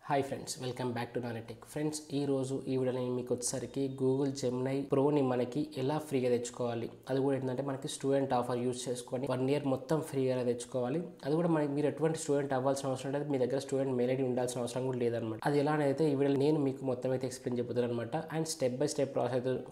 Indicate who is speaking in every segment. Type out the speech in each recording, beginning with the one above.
Speaker 1: Hi friends, welcome back to నానటెక్. Friends, ఈ రోజు ఈ వీడియోలో నేను మీకు వచ్చేసరికి గూగుల్ జెమినై ప్రోని మనకి ఎలా ఫ్రీగా తెచ్చుకోవాలి, అది కూడా ఏంటంటే మనకి స్టూడెంట్ ఆఫర్ యూజ్ చేసుకొని 1 ఇయర్ మొత్తం ఫ్రీగా తెచ్చుకోవాలి. అది కూడా మనకి మీరు ఎటువంటి స్టూడెంట్ అవ్వాల్సిన అవసరం లేదు, మీ దగ్గర స్టూడెంట్ మెయిల్ ఐడి ఉండాల్సిన అవసరం కూడా లేదనమాట. అది ఎలా అయితే ఈ వీడియోలో నేను మీకు మొత్తం అయితే ఎక్స్ప్లెయిన్ చెబుతాను అనమాట. And step by step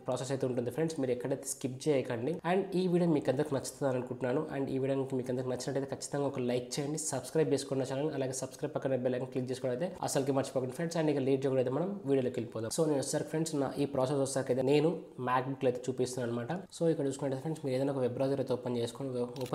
Speaker 1: process అయితే ఉంటుంది ఫ్రెండ్స్. మీరు ఎక్కడైతే స్కిప్ చేయకండి. అండ్ ఈ వీడియో మీకు అందరికి నచ్చుతుంది అనుకుంటున్నాను. అండ్ ఈ వీడియో మీకు అందరికి నచ్చినట్టయితే ఖచ్చితంగా ఒక లైక్ చేయండి, సబ్స్క్రైబ్ చేసుకున్న ఛానల్, అలాగే సబ్స్క్రైబ్ పక్కన బెల్ ఐకాన్ క్లిక్ చేసుకోవడం అయితే అసలుకి మర్చిపోకండి ఫ్రెండ్స్. అండ్ ఇక లేట్ చేయకుండా అయితే మనం వీడియోలోకి వెళ్ళిపోదాం. సో నేను వచ్చేసరికి ఫ్రెండ్స్ ఈ ప్రాసెస్ వచ్చేసరికి అయితే నేను మ్యాక్బుక్ అయితే చూపిస్తున్నాను అనమాట. సో ఇక్కడ చూసుకుంటే ఫ్రెండ్స్ మీరు ఏదైనా ఒక వెబ్ బ్రౌజర్ అయితే ఓపెన్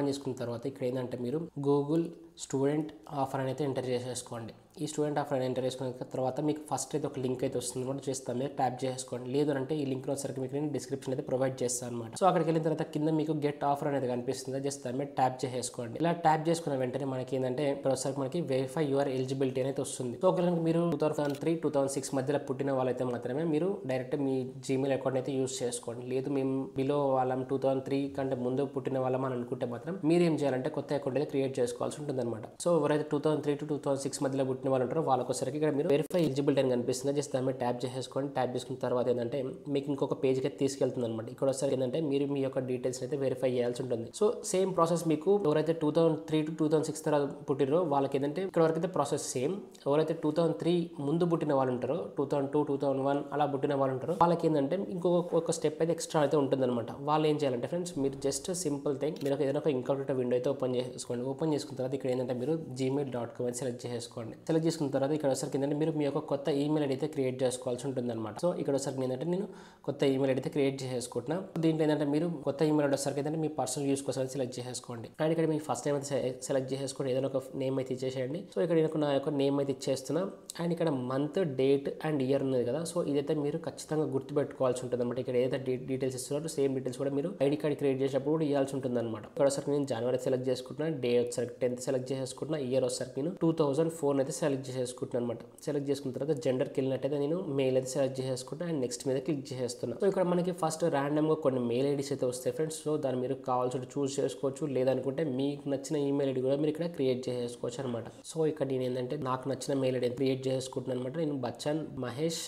Speaker 1: చేసుకున్న తర్వాత ఇక్కడ ఏంటంటే మీరు గూగుల్ స్టూడెంట్ ఆఫర్ అని అయితే ఎంటర్ చేసేసుకోండి. ఈ స్టూడెంట్ ఆఫర్ అని ఎంటర్ చేసుకున్న తర్వాత మీకు ఫస్ట్ అయితే ఒక లింక్ అయితే వస్తుంది కూడా, చేస్తాను మీరు ట్యాప్ చేసుకోండి. లేదు అంటే ఈ లింక్ వచ్చేసరికి మీకు నేను డిస్క్రిప్షన్ అయితే ప్రొవైడ్ చేస్తాను అనమాట. సో అక్కడికి వెళ్ళిన తర్వాత కింద మీకు గెట్ ఆఫర్ అనేది కనిపిస్తుంది, జస్ట్ దాని మీద ట్యాప్ చేసుకోండి. ఇలా ట్యాప్ చేసుకున్న వెంటనే మనకి ఏంటంటే ఇప్పుడు వచ్చేసరికి మనకి వెరిఫై యువర్ ఎలిజిబిలిటీ అనేది వస్తుంది. సో ఒకవేళ మీరు 2003-2006 మధ్యలో పుట్టిన వాళ్ళైతే మాత్రమే మీరు డైరెక్ట్ మీ జీమెయిల్ అకౌంట్ అయితే యూజ్ చేసుకోండి. లేదు మేము బిలో వాళ్ళం 2003 కంటే ముందు పుట్టిన వాళ్ళం అని అనుకుంటే మాత్రం మీరు ఏం చేయాలంటే కొత్త అకౌంట్ అయితే క్రియేట్ చేసుకోవాల్సి ఉంటుంది అనమాట. సో ఎవరైతే 2003-2006 మధ్యలో పుట్టిన వాళ్ళు ఉంటారో వాళ్ళకొసరికి ఇక్కడ మీరు వెరిఫై ఎలిజిబిలిటీ అని కనిపిస్తుంది, జస్ట్ దాని మీద ట్యాప్ చేసుకోండి. ట్యాప్ చేసుకున్న తర్వాత ఏంటంటే మీకు ఇంకొక పేజ్కి అయితే తీసుకెళ్తుంది అనమాట. ఇక్కడ వచ్చేసరికి ఏంటంటే మీరు మీ యొక్క డీటెయిల్స్ అయితే వెరిఫై చేయాల్సి ఉంటుంది. సో సేమ్ ప్రాసెస్ మీకు ఎవరైతే 2003-2006 తర్వాత పుట్టిరో వాళ్ళకి ఏంటంటే ఇక్కడ వరకు అయితే ప్రాసెస్ సేమ్. ఎవరైతే 2003 ముందు పుట్టిన వాళ్ళు ఉంటారో 2002-2001 అలా పుట్టిన వాళ్ళు ఉంటారో వాళ్ళకి ఏంటంటే ఇంకొక స్టెప్ అయితే ఎక్స్ట్రా అయితే ఉంటుంది అనమాట. వాళ్ళు ఏం చేయాలంటే ఫ్రెండ్స్ మీరు జస్ట్ సింపుల్ థింగ్, మీరు ఏదైనా ఒక ఇంకొక విండో అయితే ఓపెన్ చేసుకోండి. ఓపెన్ చేసుకున్న తర్వాత ఇక్కడ ఏంటంటే మీరు gmail.com అని సెలెక్ట్ చేసుకోండి. సెలెక్ట్ చేసుకున్న తర్వాత ఇక్కడ వచ్చరికి ఏంటంటే మీరు మీ యొక్క కొత్త ఈమెయిల్ ఐడి అయితే క్రియేట్ చేసుకోవాల్సి ఉంటుంది అనమాట. సో ఇక్కడ వచ్చరికి ఏంటంటే నేను కొత్త ఈమెయిల్ ఐడి అయితే క్రియేట్ చేసుకుంటున్నా. దీంట్లో ఏంటంటే మీరు కొత్త ఈమెయిల్ ఐడి వచ్చరికి ఏంటంటే మీ పర్సనల్ యూస్ కోసం సెలెక్ట్ చేసుకోండి. అండ్ ఇక్కడ మీ ఫస్ట్ నేమ్ అయితే సెలెక్ట్ చేసుకోండి, ఏదైనా ఒక నేమ్ అయితే ఇచ్చేసేయండి. సో ఇక్కడ నేను నా యొక్క నేమ్ అయితే ఇచ్చేస్తున్నా. అండ్ ఇక్కడ మంత్, డేట్ అండ్ ఇయర్ ఉన్నది కదా, సో ఇదైతే మీరు ఖచ్చితంగా గుర్తుపెట్టుకోవాల్సి ఉంటుంది అనమాట. ఇక్కడ ఏదైతే డీటెయిల్స్ ఇస్తున్నారో సేమ్ డీటెయిల్స్ కూడా మీరు ఐడి కార్డ్ క్రియేట్ చేసినప్పుడు కూడా ఇవ్వాల్సి ఉంటుంది అనమాట. ఇక్కడ వచ్చరికి నేను జనవరి సెలెక్ట్ చేసుకుంటున్నా, డే వచ్చరికి 10th సెలెక్ట్ చేసుకుంటున్నా, ఇయర్ వచ్చరికి నేను 2004 అయితే సెలెక్ట్ చేసుకుంటున్నాను అనమాట. సెలెక్ట్ చేసుకున్న తర్వాత జెండర్కి వెళ్ళినట్టయితే నేను మెయిల్ అయితే సెలెక్ట్ చేసుకుంటాను అండ్ నెక్స్ట్ మీద క్లిక్ చేసేస్తున్నాను. సో ఇక్కడ మనకి ఫస్ట్ ర్యాండమ్గా కొన్ని మెయిల్ ఐడీస్ అయితే వస్తాయి ఫ్రెండ్స్. సో దాన్ని మీరు కావాల్సి చూస్ చేసుకోవచ్చు, లేదనుకుంటే మీకు నచ్చిన ఈమెయిల్ ఐడి కూడా మీరు ఇక్కడ క్రియేట్ చేసుకోవచ్చు అనమాట. సో ఇక్కడ నేను ఏంటంటే నాకు నచ్చిన మెయిల్ ఐడి క్రియేట్ చేసుకుంటున్నాను అనమాట. నేను బచ్చన్ మహేష్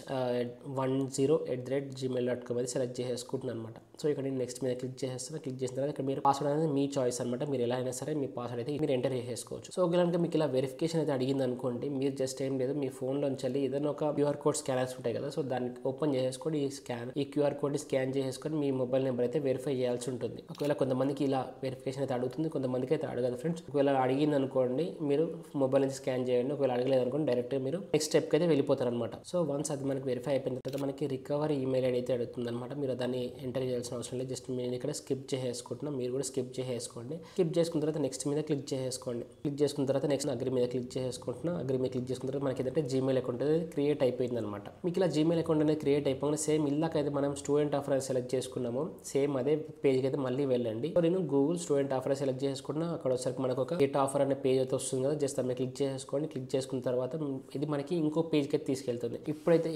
Speaker 1: 10@gmail.com అయితే సెలెక్ట్ చేసుకుంటున్నాను అనమాట. సో ఇక్కడ నేను నెక్స్ట్ మీద క్లిక్ చేసేస్తాను. క్లిక్ చేసిన తర్వాత ఇక్కడ మీరు పాస్వర్డ్ అనేది మీ చాయిస్ అనమాట. మీరు ఎలా అయినా సరే మీ పాస్వర్డ్ అయితే మీరు ఎంటర్ చేసుకోవచ్చు. సో ఒకవేళ మీకు ఇలా వెరిఫికేషన్ అయితే అడిగింది అనుకోండి, మీరు జస్ట్ ఏం లేదు మీ ఫోన్లోంచి వెళ్ళి ఏదైనా ఒక క్యూఆర్ కోడ్ స్కానర్స్ ఉంటాయి కదా, సో దాన్ని ఓపెన్ చేసుకొని ఈ క్యూఆర్ కోడ్ని స్కాన్ చేసుకొని మీ మొబైల్ నెంబర్ అయితే వెరిఫై చేయాల్సి ఉంటుంది. ఒకవేళ కొంతమందికి ఇలా వెరిఫికేషన్ అయితే అడుగుతుంది, కొంతమందికి అయితే అడగదు ఫ్రెండ్స్. ఒకవేళ అడిగింది అనుకోండి మీరు మొబైల్ నుంచి స్కాన్ చేయండి, ఒకవేళ అడగలేదు అనుకోండి డైరెక్ట్ మీరు నెక్స్ట్ స్టెప్కి అయితే వెళ్ళిపోతారు అనమాట. సో వన్స్ అది మనకి వెరిఫై అయిపోయిన తర్వాత మనకి రికవరీ ఈమెయిల్ ఐడి అయితే అడుగుతుంది అనమాట. మీరు దాన్ని ఎంటర్ చేయాల్సిన అవసరం లేదు, జస్ట్ నేను ఇక్కడ స్కిప్ చేసుకుంటున్నా, మీరు కూడా స్కిప్ చేసుకోండి. స్కిప్ చేసుకున్న తర్వాత నెక్స్ట్ మీద క్లిక్ చేసుకోండి. క్లిక్ చేసుకున్న తర్వాత నెక్స్ట్ అగ్రి మీద క్లిక్ చేసుకుంటున్నా. అగ్రి మీద క్లిక్ చేసుకున్న తర్వాత మనకి ఏంటంటే జీమెయిల్ అకౌంట్ అనేది క్రియేట్ అయిపోయింది అనమాట. మీకు ఇలా జీమెయిల్ అకౌంట్ అనేది క్రియేట్ అయిపోయింది. సేమ్ ఇలాకైతే మనం స్టూడెంట్ ఆఫర్ అని సెలెక్ట్ చేసుకున్నాము, సేమ్ అదే పేజ్కి అయితే మళ్ళీ వెళ్ళండి. సో నేను గూగుల్ స్టూడెంట్ ఆఫర్ సెలెక్ట్ చేసుకున్నా. అక్కడ వచ్చరికి మనకు ఒక గెట్ ఆఫర్ అనే పేజ్ అయితే వస్తుంది కదా, జస్ట్ దాన్ని క్లిక్ చేసుకోండి. క్లిక్ చేసుకున్న తర్వాత ఇది మనకి ఇంకో పేజ్కి అయితే తీసుకెళ్తుంది.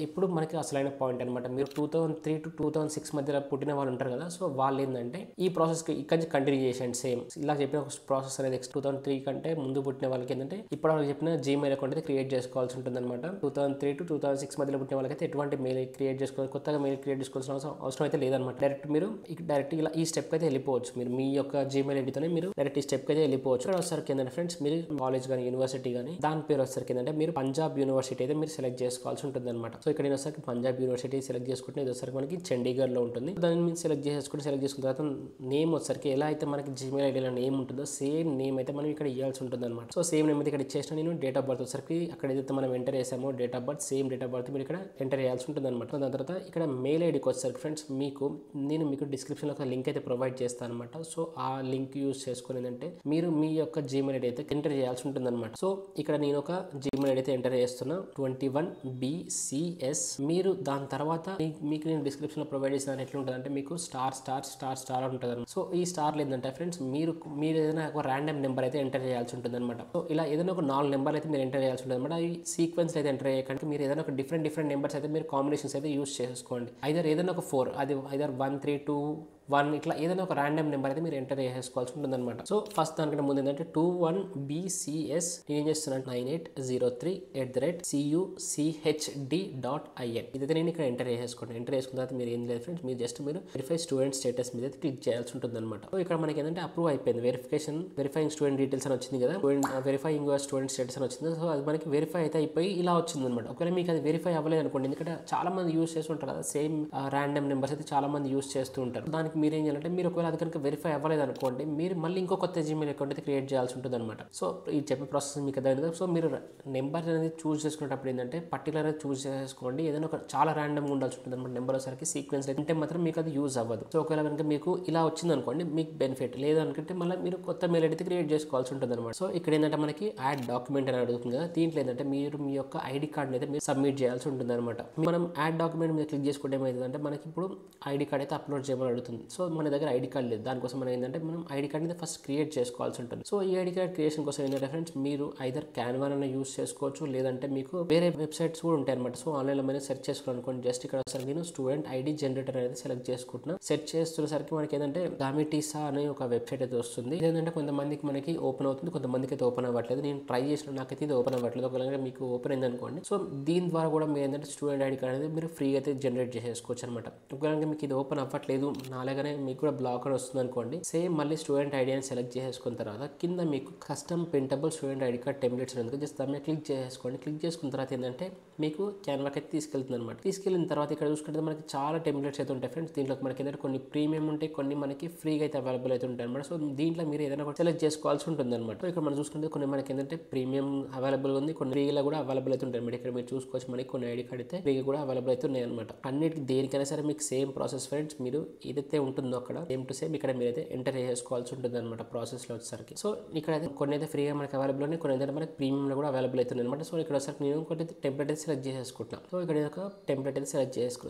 Speaker 1: ఇప్పుడు మనకి అసలైన పాయింట్ అనమాట. మీరు 2003-2006 మధ్యలో పుట్టిన వాళ్ళు ఉంటారు కదా, సో వాళ్ళు ఏంటంటే ఈ ప్రాసెస్కి ఇక్కడ నుంచి కంటిన్యూ చేసేయండి. సేమ్ ఇలా చెప్పిన ఒక ప్రాసెస్ అనేది 2003 కంటే ముందు పుట్టిన వాళ్ళకి ఏంటంటే ఇప్పుడు వాళ్ళకి చెప్పిన జీమెయిల్ అకౌంట్ అయితే క్రియేట్ చేసుకోవాల్సి ఉంటుంది అనమాట. 2003-2006 మధ్యలో పుట్టిన వాళ్ళకైతే ఎటువంటి మెయిల్ క్రియేట్ చేసుకోవాలి, కొత్తగా మెయిల్ క్రియేట్ చేసుకోవాల్సిన అవసరం అయితే లేదనమాట. డైరెక్ట్ మీరు డైరెక్ట్ ఇలా ఈ స్టెప్ అయితే వెళ్ళిపోవచ్చు. మీరు మీ యొక్క జీమెయిల్ ఐడితోనే మీరు డైరెక్ట్ ఈ స్టెప్ అయితే వెళ్ళిపోవచ్చు. ఇక్కడ వచ్చరికి ఏంటంటే ఫ్రెండ్స్ మీరు కాలేజ్ కానీ యూనివర్సిటీ కానీ దాని పేరు వచ్చరికి ఏంటంటే మీరు పంజాబ్ యూనివర్సిటీ అయితే మీరు సెలెక్ట్ చేసుకోవాల్సి ఉంటుంది అనమాట. సో ఇక్కడ నేను వచ్చరికి పంజాబ్ యూనివర్సిటీ సెలెక్ట్ చేసుకుంటే ఇది వచ్చరికి మనకి చండీగఢ్లో ఉంటుంది. దాన్ని మీరు సెలెక్ట్ చేసుకున్న తర్వాత నేమ్ వచ్చరికి ఎలా అయితే మనకి జీమెయిల్ ఐడిలో నేమ్ ఉంటుందో సేమ్ నేమ్ అయితే మనం ఇక్కడ ఇవ్వాల్సి ఉంటుంది అనమాట. సో సేమ్ నేమ్ అయితే ఇక్కడ ఇచ్చేసిన నేను డేట్ ఆఫ్ బర్త్ వచ్చరికి అక్కడ ఏదైతే మనం ఎంటర్ చేసామో date of birth same date of birth మీరు ఇక్కడ ఎంటర్ చేయాల్సి ఉంటుంది అనమాట. దాని తర్వాత ఇక్కడ మెయిల్ ఐడికి వచ్చరికి ఫ్రెండ్స్ నేను మీకు డిస్క్రిప్షన్లో ఒక లింక్ అయితే ప్రొవైడ్ చేస్తాను అనమాట. సో ఆ లింక్ యూజ్ చేసుకుని ఏంటంటే మీరు మీ యొక్క జీమెయిల్ ఐడి అయితే ఎంటర్ చేయాల్సి ఉంటుంది అనమాట. సో ఇక్కడ నేను ఒక జీమెయిల్ ఐడి అయితే ఎంటర్ చేస్తున్నా 21BCS. మీరు దాని తర్వాత మీకు నేను డిస్క్రిప్షన్లో ప్రొవైడ్ చేసిన ఎట్లా ఉంటుంది అంటే మీకు స్టార్ ఉంటుంది అనమాట. సో ఈ స్టార్లు ఏంటంటే ఫ్రెండ్స్ మీరు ఏదైనా ఒక ర్యాండమ్ నెంబర్ అయితే ఎంటర్ చేయాల్సి ఉంటుంది అనమాట. సో ఇలా ఏదైనా ఒక 4 నెంబర్లు అయితే మీరు ఎంటర్ చేయాల్సి ఉంటుంది అనమాట. ఈ సీక్వెన్స్ అయితే ఎంటర్ చేయకండి. మీరు ఏదైనా ఒక డిఫరెంట్ నెంబర్స్ అయితే మీరు కాంబినేషన్స్ అయితే యూస్ చేసుకోండి. ఏదైనా ఒక 4, అది 1, 3, 2, ఇట్లా ఏదైనా ఒక ర్యాండమ్ నెంబర్ అయితే మీరు ఎంటర్ చేసుకోవాల్సి ఉంటుంది అనమాట. సో ఫస్ట్ దానికంటే ముందు ఏంటంటే 21BCS నేను ఏం చేస్తున్నాను 9803@cuchd.in ఇదైతే నేను ఇక్కడ ఎంటర్ చేసుకోండి. ఎంటర్ చేసుకున్న తర్వాత మీరు ఏం లేదు ఫ్రెండ్స్, మీరు వెరిఫై స్టూడెంట్ స్టేటస్ మీద క్లిక్ చేయాల్సి ఉంటుంది అనమాట. సో ఇక్కడ మనకి ఏంటంటే అప్రూవ్ అయిపోయింది, వెరిఫైయింగ్ స్టూడెంట్ డీటెయిల్స్ అని వచ్చింది కదా, వెరిఫైయింగ్ స్టూడెంట్ స్టేటస్ అని వచ్చింది. సో అది మనకి వెరిఫై అయితే అయిపోయి ఇలా వచ్చింది అనమాట. ఒకవేళ మీకు అది వెరిఫై అవ్వలేదు అనుకోండి, ఎందుకంటే చాలా మంది యూస్ చేస్తుంటారు కదా, సేమ్ ర్యాండమ్ నెంబర్స్ అయితే చాలా మంది యూస్ చేస్తూ ఉంటారు. దానికి మీరు ఏం చేయాలంటే, మీరు ఒకవేళ అది కనుక వెరిఫై అవ్వలేదు అనుకోండి, మీరు మళ్ళీ ఇంకో కొత్త జీమెయిల్ అకౌంట్ అయితే క్రియేట్ చేయాల్సి ఉంటుంది అనమాట. సో ఈ చెప్పే ప్రాసెస్ మీకు అర్థమైంది కదా. సో మీరు నెంబర్ అనేది చూస్ చేసుకునేటప్పుడు ఏంటంటే పర్టికులర్ చూస్ చేసుకోండి, ఏదైనా ఒక చాలా ర్యాండమ్గా ఉండాల్సి ఉంటుంది అనమాట. నెంబర్ వచ్చేసరికి సీక్వెన్స్ అంటే మాత్రం మీకు అది యూజ్ అవ్వదు. సో ఒకవేళ కనుక మీకు ఇలా వచ్చింది అనుకోండి, మీకు బెనిఫిట్, లేదు అనుకుంటే మళ్ళీ మీరు కొత్త మెయిల్ అయితే క్రియేట్ చేసుకోవాల్సి ఉంటుంది అనమాట. సో ఇక్కడ ఏంటంటే మనకి యాడ్ డాక్యుమెంట్ అని అడుగుతుంది కదా, దీంట్లో ఏంటంటే మీరు మీ యొక్క ఐడి కార్డ్ అయితే మీరు సబ్మిట్ చేయాల్సి ఉంటుంది అనమాట. మనం యాడ్ డాక్యుమెంట్ మీద క్లిక్ చేసుకుంటే ఏమవుతుందంటే మనకి ఇప్పుడు ఐడి కార్డ్ అయితే అప్లోడ్ చేయమని అడుగుతుంది. సో మన దగ్గర ఐడి కార్డ్ లేదు, దానికోసం మనం ఏంటంటే మనం ఐడి కార్డ్ అయితే ఫస్ట్ క్రియేట్ చేసుకోవాల్సి ఉంటుంది. సో ఈ ఐడి కార్డ్ క్రియేషన్ కోసం ఏంటంటే ఫ్రెండ్స్, మీరు ఐదర్ క్యాన్వా అన్న యూస్ చేసుకోవచ్చు, లేదంటే మీకు వేరే వెబ్సైట్స్ కూడా ఉంటాయి అనమాట. సో ఆన్లైన్లో మనం సెర్చ్ చేసుకోవాలనుకోండి, జస్ట్ ఇక్కడ ఒకసారి నేను స్టూడెంట్ ఐడి జనరేటర్ అనేది సెలెక్ట్ చేసుకుంటున్నా. సెర్చ్ చేస్తున్నసరికి మనకి ఏంటంటే గామిటీసా అనే ఒక వెబ్సైట్ అయితే వస్తుంది. ఏంటంటే కొంతమందికి మనకి ఓపెన్ అవుతుంది, కొంతమందికి అయితే ఓపెన్ అవ్వట్లేదు. నేను ట్రై చేసిన నాకైతే ఇది ఓపెన్ అవ్వట్లేదు. ఒకవేళ మీకు ఓపెన్ అయింది అనుకోండి, సో దీని ద్వారా కూడా మీరు ఏంటంటే స్టూడెంట్ ఐడి కార్డ్ అనేది మీరు ఫ్రీగా అయితే జనరేట్ చేసేసుకోవచ్చు అనమాట. ఒకవేళ మీకు ఇది ఓపెన్ అవ్వట్లేదు, నాలాగానే మీకు కూడా బ్లాక్ అని వస్తుంది అనుకోండి, సేమ్ మళ్ళీ స్టూడెంట్ ఐడి అని సెలెక్ట్ చేసుకున్న తర్వాత కింద మీకు custom printable student ID card templates ఉంది, జస్ట్ దాని మీద క్లిక్ చేసుకోండి. క్లిక్ చేసుకున్న తర్వాత ఏంటంటే మీకు క్యాన్వాకి అయితే తీసుకెళ్తుంది అనమాట. తీసుకెళ్ళిన తర్వాత ఇక్కడ చూసుకుంటే మనకి చాలా టెంప్లెట్స్ అయితే ఉంటాయి ఫ్రెండ్స్. దీంట్లో మనకి ఏంటంటే కొన్ని ప్రీమియం ఉంటాయి, కొన్ని మనకి ఫ్రీగా అయితే అవైలబుల్ అయితే ఉంటాయి అనమాట. సో దీంట్లో మీరు ఏదైనా కూడా సెలెక్ట్ చేసుకోవాల్సి ఉంటుంది అనమాట. సో ఇక్కడ మనం చూసుకుంటే కొన్ని మనకి ఏంటంటే ప్రీమియం అవైలబుల్ ఉంది, కొన్ని ఫ్రీగా కూడా అవైలబుల్ అయితే ఉంటాయి అనమాట. ఇక్కడ మీరు చూసుకోవచ్చు, మనకి కొన్ని ఐడి కార్డ్ అయితే ఫ్రీగా కూడా అవైలబుల్ అయితే ఉన్నాయి అనమాట. అన్నిటికి దేనికైనా సరే మీకు సేమ్ ప్రాసెస్ ఫ్రెండ్స్, మీరు ఏదైతే ఉంటుందో అక్కడ సేమ్ టు సేమ్ ఇక్కడ మీరైతే ఎంటర్ చేసుకోవాల్సి ఉంటుంది అనమాట ప్రాసెస్ లో వచ్చేసరికి. సో ఇక్కడ అయితే కొన్ని అయితే ఫ్రీగా మనకి అవైలబుల్ ఉన్నాయి, కొన్ని అయితే మనకి ప్రీమియం లో కూడా అవైలబుల్ అవుతుంది అనమాట. సో ఇక్కడ వచ్చేసరికి నేను ఒకటి టెంప్లెట్ అయితే సెలెక్ట్ చేసేసుకుంటున్నాను. సో ఇక్కడ ఒక టెంప్లెట్ అయితే సెలెక్ట్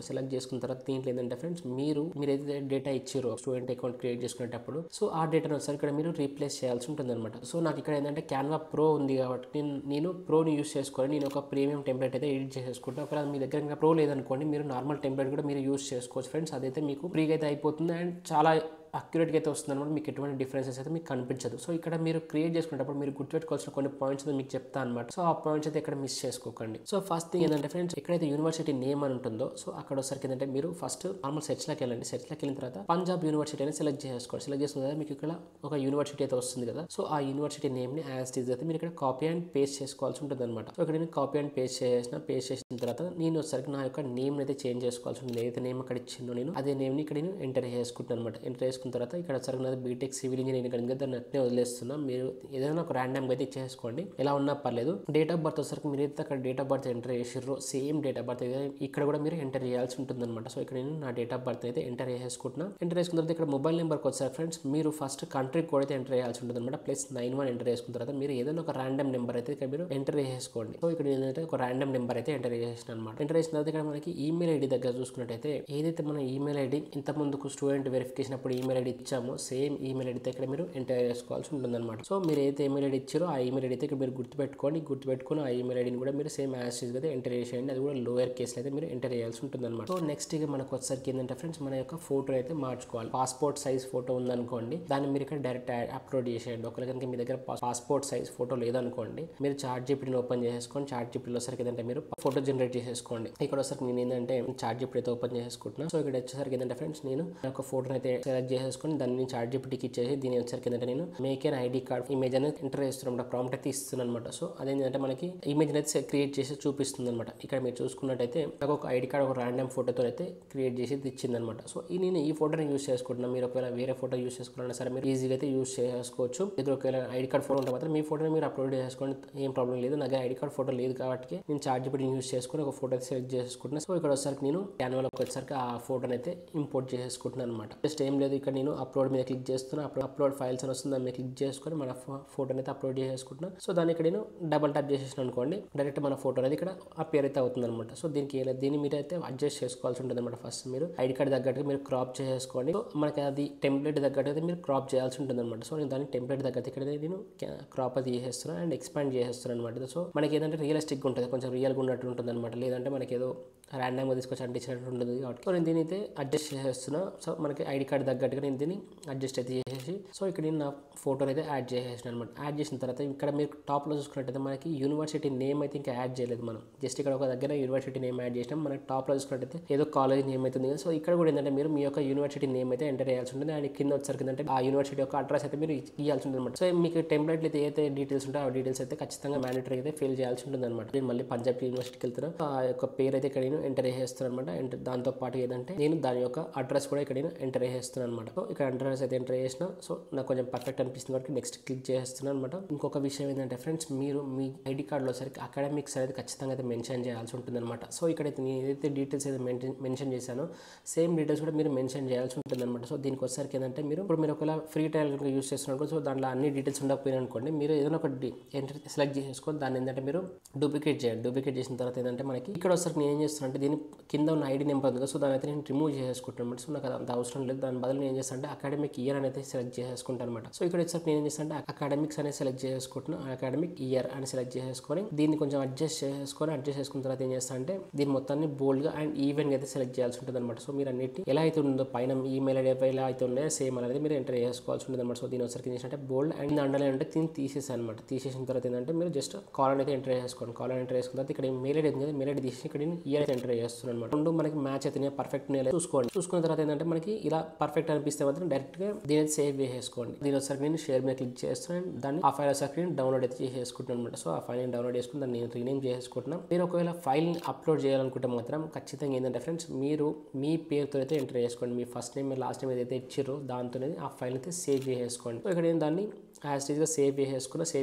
Speaker 1: చేసుకున్న తర్వాత దీంట్లో ఏంటంటే ఫ్రెండ్స్, మీరు ఏదైతే డేటా ఇచ్చారో స్టూడెంట్ అకౌంట్ క్రియేట్ చేసుకునేటప్పుడు, సో ఆ డేటాను వచ్చేసరికి ఇక్కడ మీరు రీప్లేస్ చేయాల్సి ఉంటుంది అనమాట. సో నాకు ఇక్కడ ఏంటంటే క్యాన్వా ప్రో ఉంది కాబట్టి నేను ప్రోని యూస్ చేసుకొని నేను ఒక ప్రీమియం టెంప్లెట్ అయితే ఎడిట్ చేసేసుకుంటాను. ఒకవేళ మీ దగ్గర ఇంకా ప్రో లేదనుకోండి, మీరు నార్మల్ టెంప్లెట్ కూడా మీరు యూస్ చేసుకోవచ్చు ఫ్రెండ్స్. అదైతే మీకు ఫ్రీగా అయితే అయిపోతుంది అండ్ చాలా అక్యురేట్గా అయితే వస్తుంది అనమాట. మీకు ఎటువంటి డిఫరెన్సెస్ అయితే మీకు కనిపించదు. సో ఇక్కడ మీరు క్రియేట్ చేసుకునేటప్పుడు మీరు గుర్తుపెట్టుకోవాల్సిన కొన్ని పాయింట్స్ మీకు చెప్తాను అనమాట. సో ఆ పాయింట్స్ అయితే ఇక్కడ మిస్ చేసుకోకండి. సో ఫస్ట్ థింగ్ ఏంటంటే ఫ్రెండ్స్, ఎక్కడైతే యూనివర్సిటీ నేమ్ అని ఉంటుందో, సో అక్కడ ఒకసారికి ఏంటంటే మీరు ఫస్ట్ నార్మల్ సెర్చ్లోకి వెళ్ళండి. సెర్చ్లోకి వెళ్ళిన తర్వాత పంజాబ్ యూనివర్సిటీ అనేది సెలెక్ట్ చేసుకోండి. సెలెక్ట్ చేసుకున్న తర్వాత మీకు ఇక్కడ ఒక యూనివర్సిటీ అయితే వస్తుంది కదా, సో ఆ యూనివర్సిటీ నేమ్ని యాజ్ ఇట్ ఈజ్ అయితే మీరు ఇక్కడ కాపీ అండ్ పేస్ట్ చేసుకోవాల్సి ఉంటుంది అనమాట. సో ఇక్కడ నేను కాపీ అండ్ పేస్ట్ చేసిన తర్వాత నేను వచ్చేసరికి నా యొక్క నేమ్ అయితే చేంజ్ చేసుకోవాల్సి ఉంటుంది. ఏదైతే నేమ్ అక్కడ ఇచ్చిందో నేను అదే నేమ్ని ఇక్కడ నేను ఎంటర్ చేసుకుంటాను అనమాట. ఎంటర్ చేసుకున్న తర్వాత ఇక్కడ వచ్చరికి నాది బీటెక్ సివిల్ ఇంజనీరింగ్ కనుక దాన్ని అట్నే వదిలేస్తున్నాం. మీరు ఏదైనా ఒక ర్యాండమ్గా అయితే ఇచ్చేసుకోండి, ఎలా ఉన్నా పర్లేదు. డేట్ ఆఫ్ బర్త్ వచ్చరికి మీరు అయితే అక్కడ డేట్ ఆఫ్ బర్త్ ఎంటర్ చేసిర్రో సేమ్ డేట్ ఆఫ్ బర్త్ ఇక్కడ కూడా మీరు ఎంటర్ చేయాల్సి ఉంటుంది అనమాట. సో ఇక్కడ నేను నా డేట్ ఆఫ్ బర్త్ అయితే ఎంటర్ చేసుకుంటున్నా. ఎంటర్ చేసుకున్న తర్వాత ఇక్కడ మొబైల్ నెంబర్కి వచ్చారు ఫ్రెండ్స్, మీరు ఫస్ట్ కంట్రీ కోడ్ అయితే ఎంటర్ చేయాల్సి ఉంటుంది అనమాట. +91 ఎంటర్ చేసుకున్న తర్వాత మీరు ఏదైనా ఒక ర్యాండమ్ నెంబర్ అయితే ఇక్కడ మీరు ఎంటర్ చేసుకోండి. సో ఇక్కడ ఏంటంటే ఒక ర్యాండమ్ నెంబర్ అయితే ఎంటర్ చేసిన అనమాట. ఎంటర్ చేసిన తర్వాత ఇక్కడ మనకి ఈమెయిల్ ఐడి దగ్గర చూసుకున్నట్టయితే ఏదైతే మన ఈమెయిల్ ఐడి ఇంత ముందుకు స్టూడెంట్ వెరిఫికేషన్ అప్పుడు ఈమెయిల్ ఐడి ఇచ్చామో సేమ్ ఈమెయిల్ ఐడి ఇక్కడ మీరు ఎంటర్ చేసుకోవాల్సి ఉంటుంది అనమాట. సో మీరు ఏదైతే ఈమెయిల్ ఐడి ఇచ్చారో ఆ ఈమెయిల్ ఐడి అయితే ఇక్కడ మీరు గుర్తుపెట్టుకొని ఆ ఈమెయిల్ ఐడిని కూడా మీరు సేమ్ యాజ్ ఇట్ ఈజ్ అయితే ఎంటర్ చేసేయండి. అది కూడా లోయర్ కేసులో అయితే మీరు ఎంటర్ చేయాల్సి ఉంటుంది అనమాట. సో నెక్స్ట్ ఇక మనకు వచ్చేసరికి ఏంటంటే ఫ్రెండ్స్, మన యొక్క ఫోటో అయితే మార్చుకోవాలి. పాస్పోర్ట్ సైజ్ ఫోటో ఉందనుకోండి, దాన్ని మీరు ఇక్కడ డైరెక్ట్ అప్లోడ్ చేసేయండి. ఒకవేళ కనుక మీ దగ్గర పాస్పోర్ట్ సైజ్ ఫోటో లేదనుకోండి, మీరు చాట్ జీపీటీని ఓపెన్ చేసుకొని చాట్ జీపీటీలో వచ్చరికి ఏంటంటే మీరు ఫోటో జనరేట్ చేసేసుకోండి. ఇక్కడ వచ్చరికి నేను ఏంటంటే చాట్ జీపీటీ అయితే ఓపెన్ చేసుకుంటున్నాను. సో ఇక్కడ వచ్చేసరికి ఏంటంటే ఫ్రెండ్స్, నేను ఒక ఫోటోని అయితే సెలెక్ట్ చేసేసుకొని దాన్ని చాట్ జీపీటీకి ఇచ్చేసి దీని వచ్చరికి ఏంటంటే నేను make an ID card image అనేది ఎంటర్ చేస్తున్నాను, ప్రాంప్ట్ అయితే ఇస్తున్నాను అనమాట. సో అదేంటంటే మనకి ఇమేజ్ అయితే క్రియేట్ చేసి చూపిస్తుంది అనమాట. ఇక్కడ మీరు చూసుకున్నట్టయితే నాకు ఒక ఐడి కార్డ్ ఒక ర్యాండమ్ ఫోటోతో అయితే క్రియేట్ చేసి ఇచ్చింది అనమాట. సో నేను ఈ ఫోటోని యూస్ చేసుకుంటున్నాను. మీరు ఒకవేళ వేరే ఫోటో యూస్ చేసుకున్నా సరే మీరు ఈజీగా అయితే యూస్ చేసుకోవచ్చు. ఇది ఒకవేళ ఐడి కార్డ్ ఫోటో ఉంటే మాత్రం మీ ఫోటోని మీరు అప్లోడ్ చేసుకోండి, ఏం ప్రాబ్లం లేదు. నా దగ్గర ఐడి కార్డ్ ఫోటో లేదు కాబట్టి నేను చాట్ జీపీటీని యూస్ చేసుకుని ఒక ఫోటో అయితే సెలెక్ట్ చేసుకుంటున్నాను. సో ఇక్కడ వచ్చేసరికి నేను క్యాన్వాలోకి వచ్చేసరికి ఆ ఫోటోని అయితే ఇంపోర్ట్ చేసుకుంటున్నాను అనమాట. జస్ట్ ఏం లేదు, ఇక్కడ నేను అప్లోడ్ మీద క్లిక్ చేస్తున్నా, అప్లోడ్ ఫైల్స్ అని వస్తుంది, దాని మీద క్లిక్ చేసుకొని మన ఫోటోని అయితే అప్లోడ్ చేసుకుంటున్నా. సో దాన్ని ఇక్కడ నేను డబల్ ట్యాప్ చేసేసిన అనుకోండి, డైరెక్ట్ మన ఫోటో అనేది ఇక్కడ అపేర్ అయితే అవుతుంది అనమాట. సో దీన్ని మీరు అయితే అడ్జస్ట్ చేసుకోవాల్సి ఉంటుంది అనమాట. ఫస్ట్ మీరు ఐడి కార్డ్ తగ్గట్టుగా మీరు క్రాప్ చేసుకోండి. సో మనకి అది టెంప్లెట్ తగ్గట్టుగా మీరు క్రాప్ చేయాల్సి ఉంటుంది అనమాట. సో నేను దాన్ని టెంప్లెట్ తగ్గట్టు ఇక్కడ నేను క్రాప్ అది చేసేస్తున్నాను అండ్ ఎక్స్పాండ్ చేసేస్తున్నాను అనమాట. సో మనకి ఏంటంటే రియలిస్టిక్గా ఉంటుంది, కొంచెం రియల్గా ఉన్నట్టు ఉంటుంది అనమాట. లేదంటే మనకి ఏదో ర్యాండమ్గా తీసుకొచ్చి అంటించినట్టు ఉంటుంది కాబట్టి సో నేను దీని అయితే అడ్జస్ట్ చేసేస్తున్నా. సో మనకి ఐడి కార్డ్ తగ్గట్టుగా నేను దీన్ని అడ్జస్ట్ అయితే చేసేసి సో ఇక్కడ నేను నా ఫోటోని అయితే యాడ్ చేసేసిన అనమాట. యాడ్ చేసిన తర్వాత ఇక్కడ మీరు టాప్లో చూసుకున్నట్టయితే మనకి యూనివర్సిటీ నేమ్ అయితే ఇంకా యాడ్ చేయలేదు మనం. జస్ట్ ఇక్కడ ఒక దగ్గర యూనివర్సిటీ నేమ్ యాడ్ చేసినాం. మనకి టాప్లో చూసుకున్నట్టయితే ఏదో కాలేజ్ నేమ్ అవుతుంది కదా. సో ఇక్కడ కూడా ఏంటంటే మీరు మీ యొక్క యూనివర్సిటీ నేమ్ అయితే ఎంటర్ చేయాల్సి ఉంటుంది. అండ్ కింద వచ్చేసరికి ఏంటంటే ఆ యూనివర్సిటీ యొక్క అడ్రస్ అయితే మీరు ఇవ్వాల్సి ఉంటుంది అనమాట. సో మీకు టెంప్లెట్లు అయితే ఏదైతే డీటెయిల్స్ ఉంటాయో ఆ డీటెయిల్స్ అయితే ఖచ్చితంగా మ్యాండేటరీ అయితే ఫిల్ చేయాల్సి ఉంటుంది అనమాట. నేను మళ్ళీ పంజాబ్ యూనివర్సిటీకి వెళ్తున్నా, ఆ యొక్క పేరు అయితే ఇక్కడ నేను ఎంటర్ చేస్తాను అనమాట. అండ్ దాంతో పాటు ఏంటంటే నేను దాని యొక్క అడ్రస్ కూడా ఇక్కడ నేను ఎంటర్ చేస్తున్నాను అనమాట. సో ఇక్కడ అడ్రస్ అయితే ఎంటర్ చేసిన. సో నాకు కొంచెం పర్ఫెక్ట్ అనిపిస్తుంది వరకు నెక్స్ట్ క్లిక్ చేస్తున్నాను అనమాట. ఇంకొక విషయం ఏంటంటే ఫ్రెండ్స్, మీరు మీ ఐడి కార్డులో సరికి అకాడమిక్స్ అనేది ఖచ్చితంగా అయితే మెన్షన్ చేయాల్సి ఉంటుంది అనమాట. సో ఇక్కడైతే నేను ఏదైతే డీటెయిల్స్ అయితే మెన్షన్ చేశానో సేమ్ డీటెయిల్స్ కూడా మీరు మెన్షన్ చేయాల్సి ఉంటుంది అనమాట. సో దీనికి వచ్చేసరికి ఏంటంటే మీరు ఒకవేళ ఫ్రీ ట్రయల్ యూస్ చేస్తున్నారు, సో దాంట్లో అన్ని డీటెయిల్స్ ఉండకపోయినా అనుకోండి, మీరు ఏదైనా ఒక సెలెక్ట్ చేసుకొని దాన్ని ఏంటంటే మీరు డూప్లికేట్ చేయండి. డూప్లికేట్ చేసిన తర్వాత ఏంటంటే మనకి ఇక్కడ వచ్చేసరికి నేను ఏం చేస్తాను అంటే దీని కింద ఉన్న ఐడి నెంబర్ ఉంది కదా, సో దాని అయితే నేను రిమూవ్ చేసుకుంటాను అనమాట. సో నాకు అంత అవసరం లేదు. దాని బదులు నేను ఏం చేస్తాను అంటే అకాడమిక్ ఇయర్ అనేది సెలెక్ట్ చేసుకుంటాను అనమాట. సో ఇక్కడ వచ్చేసరికి నేను ఏం చేస్తాను అంటే అకాడమిక్స్ అనేది సెలెక్ట్ చేసుకుంటున్నాను, అకాడమిక్ ఇయర్ అని సెలెక్ట్ చేసుకొని దీన్ని కొంచెం అడ్జస్ట్ చేసుకున్న తర్వాత ఏం చేస్తాను అంటే దీని మొత్తాన్ని బోల్డ్గా అండ్ ఈవెన్గా అయితే సెలెక్ట్ చేయాల్సి ఉంటుంది అనమాట. సో మీరు అన్నిటి ఎలా అయితే ఉందో పైన ఈమెయిల్ ఐడి ఎలా అయితే ఉన్నాయో సేమ్ అనేది మీరు ఎంటర్ చేసుకోవాల్సి ఉంటుంది అనమాట. సో దీని వచ్చరికి ఏం చేసినట్టే బోల్డ్ అండ్ అండర్లైన్ అంటే దీన్ని తీసేసాను అనమాట. తీసేసిన తర్వాత ఏంటంటే మీరు జస్ట్ కాలన్ అయితే ఎంటర్ చేసుకోండి. కాలన్ ఎంటర్ చేసుకున్న తర్వాత ఇక్కడ మెయిల్ ఐడి ఉంది, మెయిల్ ఐడి తీసి ఇక్కడ ఇయర్ అయితే ఎంటర్ చేస్తున్నాను అనమాట. రెండు మనకి మ్యాచ్ అయితే పర్ఫెక్ట్ చూసుకోండి. చూసుకున్న తర్వాత ఏంటంటే మనకి ఇలా పర్ఫెక్ట్ అనిపిస్తే మాత్రం డైరెక్ట్ గా దీని సేవ్ చేసుకోండి. దీని వచ్చరికి నేను షేర్ మీద క్లిక్ చేస్తున్నాను, దాన్ని ఆ ఫైల్ వచ్చరికి నేను డౌన్లోడ్ అయితే చేసుకుంటాను అనమాట. సో ఆ ఫైల్ నేను డౌన్లోడ్ చేసుకుని దాన్ని నేను రీనేమ్ చేసుకుంటున్నాను. మీరు ఒకవేళ ఫైల్ అప్లోడ్ చేయాలనుకుంటే మాత్రం ఖచ్చితంగా ఏంటంటే ఫ్రెండ్స్, మీరు మీ పేరుతో అయితే ఎంటర్ చేసుకోండి. మీ ఫస్ట్ నేమ్ లాస్ట్ నేమ్ ఏదైతే ఇచ్చారో దాంతో ఆ ఫైల్ అయితే సేవ్ చేసుకోండి. సో ఇక్కడ నేను దాన్ని యాజ్ గా సేవ్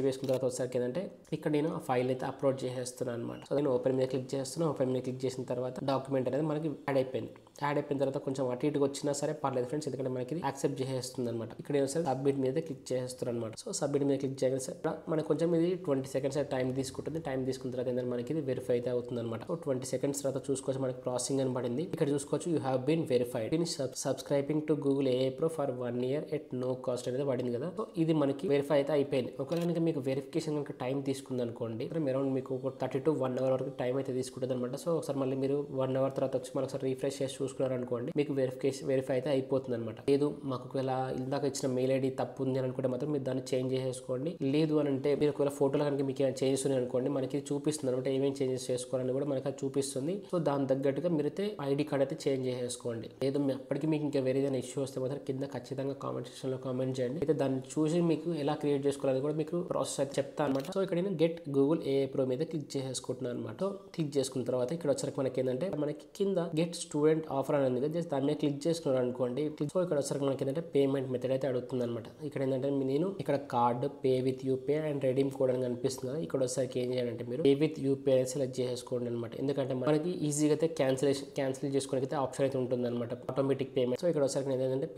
Speaker 1: చేసుకున్న తర్వాత వచ్చేసరికి ఏంటంటే ఇక్కడ నేను ఆ ఫైల్ అయితే అప్లోడ్ చేసేస్తున్నాను అనమాట. సో నేను ఓపెన్ మీద క్లిక్ చేస్తున్నాను. ఓపెన్ మీద క్లిక్ చేసిన తర్వాత డాక్యుమెంట్ అనేది మనకి యాడ్ అయిపోయింది. యాడ్ అయిపోయిన తర్వాత కొంచెం అటు ఇటుగా వచ్చినా సరే పర్లేదు ఫ్రెండ్స్, ఎందుకంటే మనకి యాక్సెప్ట్ చేసేస్తుంది అనమాట. ఇక్కడ ఒకసారి సబ్మిట్ మీద క్లిక్ చేస్తున్నాను అనమాట. సో సబ్మిట్ మీద క్లిక్ చేయగానే సార్ మనకు కొంచెం ఇది 20 seconds టైం తీసుకుంటుంది. టైం తీసుకున్న తర్వాత ఏంటంటే మనకి ఇది వెరిఫై అయితే అవుతుంది అనమాట. సో 20 seconds తర్వాత చూసుకోవచ్చు మనకి ప్రాసెసింగ్ అని పడింది. ఇక్కడ చూసుకోవచ్చు you have been verified in subscribing to Google AI Pro for 1 year at no cost అనేది పడింది కదా. సో ఇది మనకి వెరిఫై అయితే అయిపోయింది. ఒకవేళ మీకు వెరిఫికేషన్ కనుక టైం తీసుకుంది అనుకోండి, అరౌండ్ మీకు ఒక 30 to 1 hour వరకు టైం అయితే తీసుకుంటుంది అనమాట. సో ఒకసారి మళ్ళీ మీరు 1 hour తర్వాత వచ్చి మనకు ఒకసారి రిఫ్రెష్ చేసి చూసుకున్నారు అనుకోండి, మీకు వెరిఫై అయితే అయిపోతుంది అనమాట. లేదు మాకు ఒకవేళ ఇందాక ఇచ్చిన మెయిల్ ఐడి తప్పు ఉంది అని అనుకుంటే మాత్రం మీరు దాన్ని చేంజ్ చేసుకోండి. లేదు అని అంటే మీరు ఒకవేళ ఫోటోలో కనుక మీకు ఏమైనా చేంజెస్ ఉన్నాయి అనుకోండి, మనకి చూపిస్తుంది అనమాట ఏమేమి చేంజెస్ చేసుకోవాలని కూడా మనకి అది చూపిస్తుంది. సో దాని తగ్గట్టుగా మీరైతే ఐడి కార్డ్ అయితే చేంజ్ చేసుకోండి. లేదు అప్పటికి మీకు ఇంకా వేరే ఏదైనా ఇష్యూ వస్తే మాత్రం కింద ఖచ్చితంగా కామెంట్ సెక్షన్లో కామెంట్ చేయండి. అయితే దాన్ని చూసి మీకు ఎలా క్రియేట్ చేసుకోవాలని కూడా మీకు ప్రాసెస్ అయితే చెప్తాను అనమాట. సో ఇక్కడ నేను గెట్ గూగుల్ AI Pro మీద క్లిక్ చేసుకుంటున్నాను అనమాట. సో క్లిక్ చేసుకున్న తర్వాత ఇక్కడ వచ్చరికి మనకి ఏంటంటే మనకి కింద గెట్ స్టూడెంట్ ఆఫర్ అని ఉంది కదా, జస్ట్ దాని మీద క్లిక్ చేసుకున్నారు అనుకోండి. సో ఇక్కడ వచ్చరికి మనకి ఏంటంటే పేమెంట్ మెథడ్ అయితే అడుగుతుంది అనమాట. ఇక్కడ ఏంటంటే నేను ఇక్కడ card pay with UPI and redeem code అని కనిపిస్తుంది. ఇక్కడ వచ్చరికి ఏం చేయాలంటే మీరు పే విత్ యూపీఐ అనేది సెలెక్ట్ చేసుకోండి అనమాట. ఎందుకంటే మనకి ఈజీగా అయితే క్యాన్సిల్ చేసుకోవడానికి అయితే ఆప్షన్ అయితే ఉంటుంది అనమాట, ఆటోమేటిక్ పేమెంట్. సో ఇక్కడ వచ్చరికి ఏంటంటే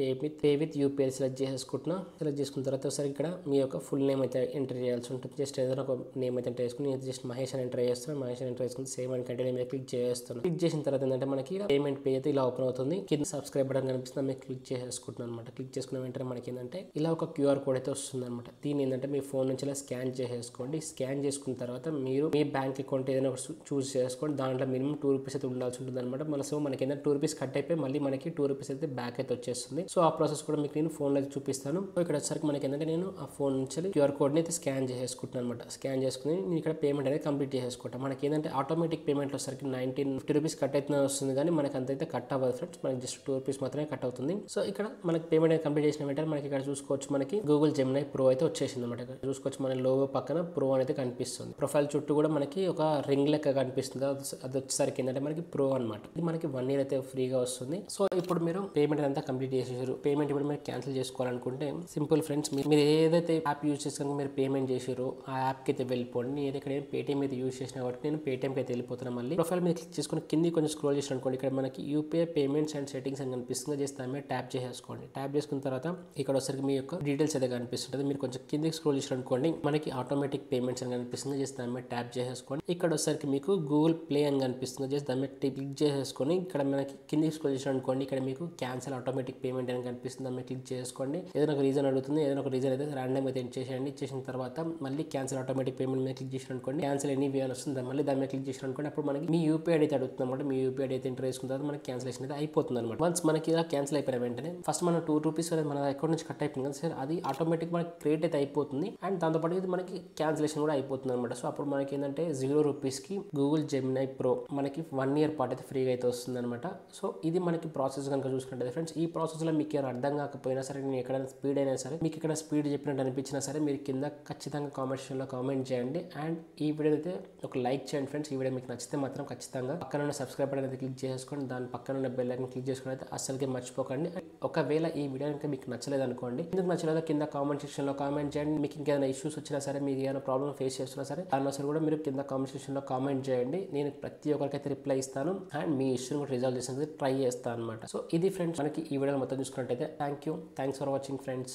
Speaker 1: పే విత్ యూపీఐ సెలెక్ట్ చేసుకుంటున్నా. సెలెక్ట్ చేసుకున్న తర్వాత ఒకసారి ఇక్కడ మీ యొక్క ఫుల్ నేమ్ అయితే ఎంటర్ చేయాల్సి ఉంటుంది. జస్ట్ ఏదైనా ఒక నేమ్ అయితే ఎంటర్ చేసుకుని జస్ట్ మహేష్ అని ఎంటర్ చేస్తున్నాను. మహేష్ అని ఎంటర్ చేసుకుని సేమ్ అని కంటిన్యూ మీద క్లిక్ చేస్తున్నాను. క్లిక్ చేసిన తర్వాత ఏంటంటే మనకి పేమెంట్ పే అయితే ఇలా ఓపెన్ అవుతుంది. కింద సబ్స్క్రైబ్ బటన్ కనిపిస్తుంది, మీరు క్లిక్ చేసుకుంటున్నాను అనమాట. క్లిక్ చేసుకున్న వెంటనే మనకి ఏంటంటే ఇలా ఒక QR కోడ్ అయితే వస్తుంది అనమాట. దీన్ని ఏంటంటే మీ ఫోన్ నుంచి ఇలా స్కాన్ చేసుకోండి. స్కాన్ చేసుకున్న తర్వాత మీరు మీ బ్యాంక్ అకౌంట్ ఏదైనా చూస్ చేసుకోండి. దాంట్లో మినిమం 2 rupees అయితే ఉండాల్సి ఉంటుంది అనమాట. మళ్ళీ సో మనకి ఏంటంటే 2 rupees కట్ అయిపోయి మళ్ళీ మనకి 2 rupees అయితే బ్యాక్ అయితే వచ్చేస్తుంది. సో ఆ ప్రాసెస్ కూడా మీకు నేను ఫోన్లో అయితే చూపిస్తాను. సో ఇక్కడ వచ్చేసరికి మనకి ఏంటంటే నేను ఆ ఫోన్ నుంచి QR కోడ్ని అయితే స్కాన్ చేసుకుంటున్నాను అనమాట. స్కాన్ చేసుకుని నేను ఇక్కడ పేమెంట్ అనేది కంప్లీట్ చేసుకుంటాను. మనకి ఏంటంటే ఆటోమేటిక్ పేమెంట్లో వచ్చరికి 1950 rupees కట్ అయితే వస్తుంది, కానీ మనకి అంత అయితే కట్ అవ్వదు ఫ్రెండ్స్. మనకి జస్ట్ 2 rupees మాత్రమే కట్ అవుతుంది. సో ఇక్కడ మనకి పేమెంట్ అనేది కంప్లీట్ చేసిన వెంటనే మనకి ఇక్కడ చూసుకోవచ్చు మనకి గూగుల్ జెమినై ప్రో అయితే వచ్చేసింది అనమాట. ఇక్కడ చూసుకోవచ్చు మన లోగో పక్కన ప్రో అనేది కనిపిస్తుంది. ప్రొఫైల్ చుట్టూ కూడా మనకి ఒక రింగ్ లెక్క కనిపిస్తుంది. అది వచ్చేసరికి ఏంటంటే మనకి ప్రో అనమాట. ఇది మనకి 1 year అయితే ఫ్రీగా వస్తుంది. సో ఇప్పుడు మీరు పేమెంట్ అంతా కంప్లీట్ చేసేసారు. పేమెంట్ ఇప్పుడు మీరు క్యాన్సిల్ చేసుకోవాలనుకుంటే సింపుల్ ఫ్రెండ్స్, మీరు ఏ ఏదైతే యాప్ యూజ్ చేసి మీరు పేమెంట్ చేసారో ఆ యాప్కి అయితే వెళ్ళిపోండి. నేను ఇక్కడ పేటీఎం అయితే యూజ్ చేసిన కాబట్టి నేను పేటీఎంకి అయితే వెళ్ళిపోతున్నాను. మళ్ళీ ప్రొఫైల్ మీద క్లిక్ చేసుకుని కింది కొంచెం స్క్రోల్ చేసిన అనుకోండి, ఇక్కడ మనకి యూపీఐ పేమెంట్స్ అండ్ సెట్టింగ్స్ అని కనిపిస్తుంది. చేస్తే దాని మీద ట్యాప్ చేసేసుకోండి. ట్యాప్ చేసుకున్న తర్వాత ఇక్కడ వచ్చరికి మీ యొక్క డీటెయిల్స్ అయితే కనిపిస్తుంటుంది. మీరు కొంచెం కిందికి స్క్రోల్ చేసిన అనుకోండి, మనకి ఆటోమేటిక్ పేమెంట్స్ అని కనిపిస్తుంది. చేస్తే దాని మీద ట్యాప్ చేసేసుకోండి. ఇక్కడ వచ్చరికి మీకు గూగుల్ ప్లే అని కనిపిస్తుంది. చేస్తే దాని మీద క్లిక్ చేసేసుకొని ఇక్కడ మనకి కిందికి స్క్రోల్ చేసిన అనుకోండి, ఇక్కడ మీకు క్యాన్సిల్ ఆటోమేటిక్ పేమెంట్ అని కనిపిస్తుంది. దాని మీద క్లిక్ చేసుకోండి. ఏదైనా ఒక రీజన్ అడుగుతుంది, ఏదైనా ఒక రీజన్ అయితే ర్యాండమ్ అయితే ఇచ్చేసేయండి. ఇచ్చేసిన తర్వాత మళ్ళీ క్యాన్సిల్ ఆటోమేటిక్ పేమెంట్ మీద క్లిక్ చేసిన అనుకోండి, క్యాన్సిల్ ఎనీ వే అని వస్తుంది. మళ్ళీ దాని మీద క్లిక్ చేసిన అనుకోండి, అప్పుడు మనకి మీ యూపీఐ అయితే అడుగుతుంది అనమాట. మీ యూపీఐ అయితే ఎంటర్ చేసుకున్న తర్వాత మనకి క్యాన్సిలేషన్ అయితే అయిపోతుంది అనమాట. వన్స్ మనకి ఇలా క్యాన్సిల్ అయిపోయిన వెంటనే ఫస్ట్ మన ₹2 మన అకౌంట్ నుంచి కట్ అయిపోయింది కదా సార్, అది ఆటోమేటిక్ మనకి క్రియేట్ అయితే అయిపోతుంది. అండ్ దాంతోపాటు ఇది మనకి క్యాన్సిలేషన్ కూడా అయిపోతుంది అనమాట. సో అప్పుడు మనకి ఏంటంటే ₹0కి గూగుల్ జెమినై ప్రో మనకి 1 year పాటు అయితే ఫ్రీగా అయితే వస్తుంది అనమాట. సో ఇది మనకి ప్రాసెస్ కనుక చూసుకుంటే ఫ్రెండ్స్, ఈ ప్రాసెస్లో మీకు ఏమైనా అర్థం కాకపోయినా సరే, నేను ఎక్కడైనా స్పీడ్ అయినా సరే, మీకు ఇక్కడ స్పీడ్ చెప్పినట్టు అనిపించినా సరే, మీరు కింద ఖచ్చితంగా కామెంట్ సెక్షన్లో కామెంట్ చేయండి. అండ్ ఈ వీడియో అయితే ఒక లైక్ చేయండి ఫ్రెండ్స్. ఈ వీడియో మీకు నచ్చితే మాత్రం ఖచ్చితంగా పక్కన ఉన్న సబ్స్క్రైబ్ బటన్ అయితే క్లిక్ చేసుకోండి. దాని పక్కన ఉన్న బెల్ ఐకాన్ క్లిక్ చేసుకుని అయితే అస్సలకి మర్చిపోకండి. ఒకవేళ ఈ వీడియో ఇంకా మీకు నచ్చలేదు అనుకోండి, ఎందుకు నచ్చలేదో కింద కామెంట్ సెక్షన్లో కామెంట్ చేయండి. మీకు ఇంకేమైనా ఇష్యూస్ వచ్చినా సరే, మీకు ఏమైనా ప్రాబ్లమ్ ఫేస్ చేస్తున్నా సరే, దాని సరే కూడా మీరు కింద కామెంట్ సెక్షన్లో కామెంట్ చేయండి. నేను ప్రతి ఒక్కరికైతే రిప్లై ఇస్తాను అండ్ మీ ఇష్యూని కూడా రిజాల్వ్ చేసేందుకు ట్రై చేస్తాను అనమాట. సో ఇది ఫ్రెండ్స్ మనకి ఈ వీడియో మొత్తం చూసుకున్నట్టయితే థ్యాంక్స్ ఫర్ వాచింగ్ ఫ్రెండ్స్.